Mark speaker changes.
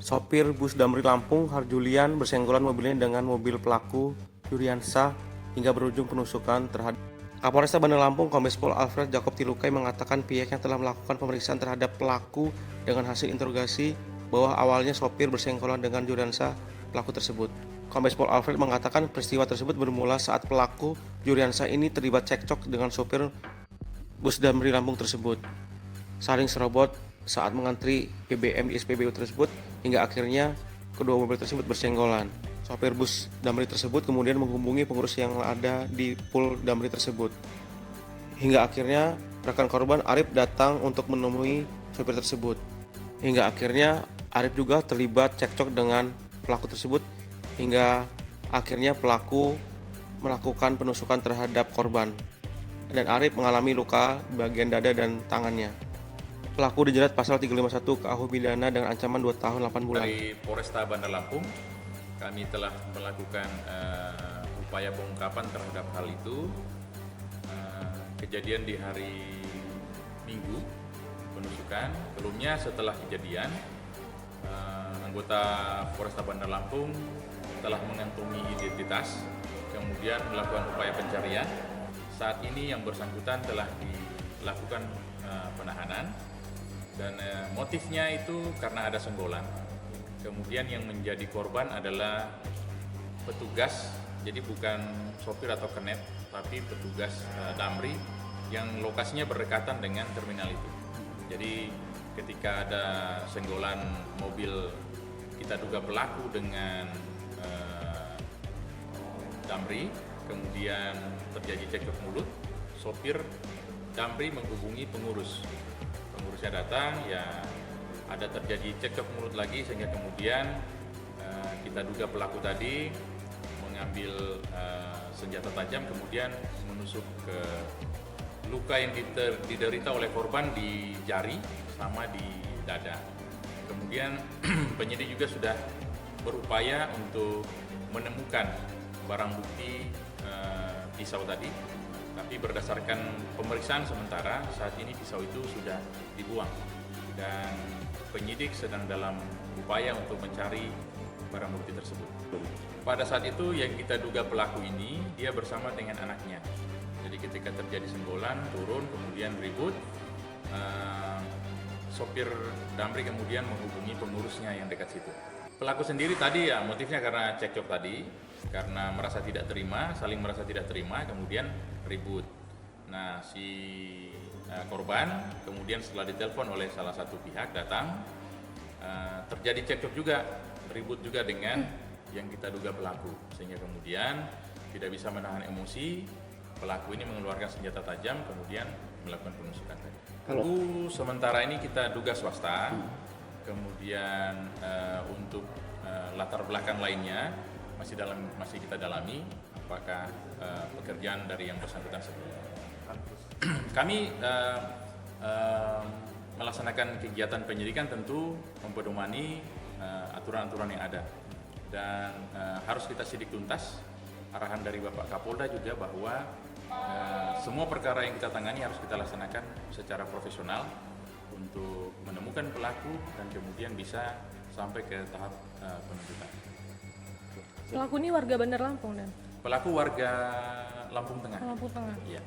Speaker 1: Sopir bus Damri Lampung, Harjulian, bersenggolan mobilnya dengan mobil pelaku Yuriansyah hingga berujung penusukan terhadap. Kapolresta Bandar Lampung, Kombes Pol Alfred Jacob Tilukai mengatakan pihaknya telah melakukan pemeriksaan terhadap pelaku dengan hasil interogasi bahwa awalnya sopir bersenggolan dengan Yuriansyah pelaku tersebut. Kombes Pol Alfred mengatakan peristiwa tersebut bermula saat pelaku Yuriansyah ini terlibat cekcok dengan sopir bus Damri Lampung tersebut. Saling serobot saat mengantri BBM di SPBU tersebut hingga akhirnya kedua mobil tersebut bersenggolan. Sopir bus Damri tersebut kemudian menghubungi pengurus yang ada di pool Damri tersebut. Hingga akhirnya rekan korban Arif datang untuk menemui sopir tersebut. Hingga akhirnya Arif juga terlibat cekcok dengan pelaku tersebut hingga akhirnya pelaku melakukan penusukan terhadap korban. Dan Arif mengalami luka di bagian dada dan tangannya. Pelaku dijerat pasal 351 KUH pidana dengan ancaman 2 tahun 8 bulan.
Speaker 2: Dari Polresta Bandar Lampung, kami telah melakukan upaya pengungkapan terhadap hal itu. Kejadian di hari Minggu, penusukan. Sebelumnya setelah kejadian, anggota Polresta Bandar Lampung telah mengantongi identitas, kemudian melakukan upaya pencarian. Saat ini yang bersangkutan telah dilakukan penahanan. Dan motifnya itu karena ada senggolan. Kemudian yang menjadi korban adalah petugas, jadi bukan sopir atau kernet, tapi petugas Damri yang lokasinya berdekatan dengan terminal itu. Jadi ketika ada senggolan mobil, kita duga pelaku dengan Damri, kemudian terjadi cekcok mulut, sopir Damri menghubungi pengurusnya datang, ya ada terjadi cekcok mulut lagi sehingga kemudian kita duga pelaku tadi mengambil senjata tajam kemudian menusuk ke luka yang diderita oleh korban di jari sama di dada. Kemudian penyidik juga sudah berupaya untuk menemukan barang bukti pisau tadi. Tapi berdasarkan pemeriksaan sementara, saat ini pisau itu sudah dibuang dan penyidik sedang dalam upaya untuk mencari barang bukti tersebut. Pada saat itu yang kita duga pelaku ini, dia bersama dengan anaknya. Jadi ketika terjadi senggolan, turun, kemudian ribut, sopir Damri kemudian menghubungi pengurusnya yang dekat situ. Pelaku sendiri tadi ya motifnya karena cekcok tadi, karena merasa tidak terima, saling merasa tidak terima, kemudian ribut. Nah, si korban kemudian setelah ditelepon oleh salah satu pihak datang, terjadi cekcok juga, ribut juga dengan yang kita duga pelaku, sehingga kemudian tidak bisa menahan emosi, pelaku ini mengeluarkan senjata tajam, kemudian melakukan penusukan tadi. Sementara ini kita duga swasta, kemudian untuk latar belakang lainnya masih kita dalami apakah pekerjaan dari yang bersangkutan sebelumnya. Kami melaksanakan kegiatan penyidikan tentu mempedomani aturan-aturan yang ada dan harus kita sidik tuntas. Arahan dari Bapak Kapolda juga bahwa semua perkara yang kita tangani harus kita laksanakan secara profesional untuk menemukan pelaku dan kemudian bisa sampai ke tahap penuntutan.
Speaker 3: Pelaku ini warga Bandar Lampung dan?
Speaker 2: Pelaku warga Lampung Tengah.
Speaker 3: Lampung Tengah.
Speaker 2: Iya.